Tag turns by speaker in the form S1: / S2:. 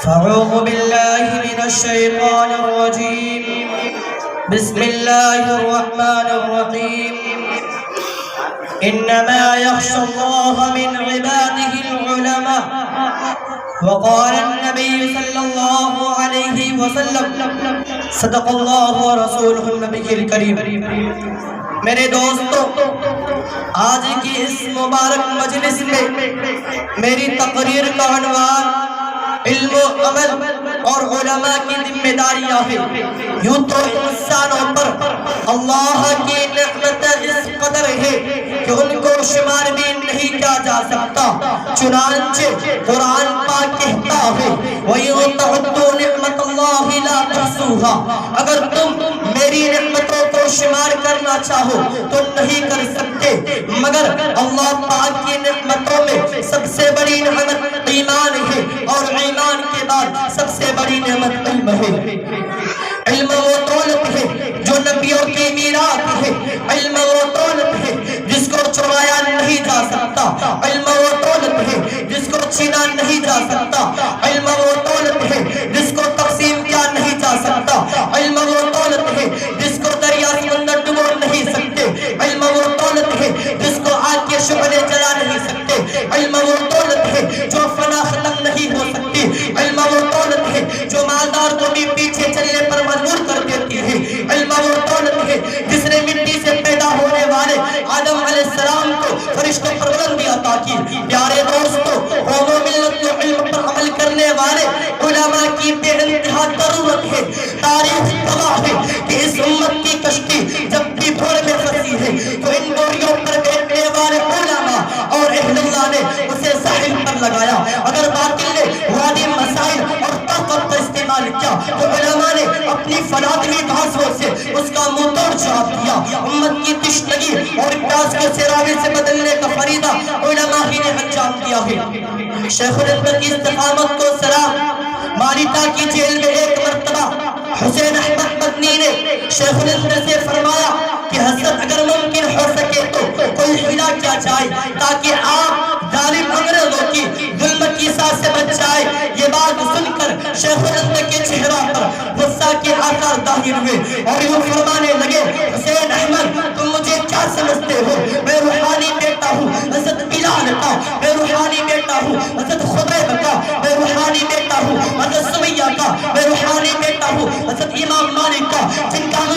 S1: أعوذ بالله من الشيطان الرجيم بسم الله الرحمن الرحيم إنما يخشى الله من عباده العلماء وقال النبي صلى الله عليه وسلم صدق الله ورسوله النبي الكريم. میرے دوستو، آج کی اس مبارک مجلس میں میری تقریر کا عنوان علم و عمل اور علماء کی ذمہ داریاں ہیں. یوں تو انسانوں پر اللہ کی نعمت اس قدر ہے کہ ان کو شمار بھی نہیں کیا جا سکتا. چنانچہ قرآن پاک کہتا ہے وَإِن تَعُدُّوا نِعْمَةَ اللَّهِ لَا تُحْصُوهَا. اگر تم میری نعمتوں کو شمار کرنا چاہو تو نہیں کر سکتے، مگر اللہ پاک کی نعمتوں میں سب سے بڑی نعمت ایمان ہے، اور ایمان کے بعد سب سے بڑی نعمت علم ہے. علم وہ دولت ہے جو نبیوں کی میراث ہے. علم وہ دولت ہے جس کو چرایا نہیں جا سکتا. علم وہ دولت ہے جس کو چھینا نہیں جا سکتا. علم وہ دولت ہے جس کو تقسیم کیا نہیں جا سکتا. علم وہ دولت ہے جس کو دریا سمندر ڈبو نہیں سکتے. علم وہ دولت ہے جس کو آگ کے شعلے جلا نہیں سکتے. علم وہ دولت ہے جو فنا ختم نہیں ہو سکتی. علم وہ دولت ہے جو مالدار کو بھی پیچھے چلنے پر مجبور کر دیتی ہے. علم وہ دولت ہے جس نے مٹی سے پیدا ہونے والے آدم علیہ السلام کو فرشتوں پر بلندی عطا کی. پیارے دوستو، قوم و ملت کے علم پر عمل کرنے والے علماء کی بے انتہا ضرورت ہے. تاریخ گواہ ہے کہ اس امت کی کشتی جب بھی بھور میں پھنسی ہے تو ان بوریوں پر بیٹھنے والے علماء اور اہل اللہ نے اسے ساحل پر لگایا. اگر باطل نے وادی مسائل اور طاقت کا استعمال کیا تو علماء نے اپنی فلادمی بھاسوں سے اس کا منہ توڑ جواب دیا. امت کی تشنگی اور پیاس کو سراوے سے بدلنے کا فریضہ علماء ہی نے انجام دیا ہے. شیخ الہند کی استقامت کو سلام. مالٹا کی جیل میں ایک مرتبہ حسین احمد مدنی نے شیخ الہند سے فرمایا کہ حضرت اگر ممکن ہو سکے تو کوئی حیلہ کیا جائے تاکہ آپ ظالم انگریزوں کی ظلم کی ساز سے بچ جائے. یہ بات سن کر شیخ الہند کے چہرہ پر غصہ کے آثار ظاہر ہوئے اور یوں فرمانے لگے حسین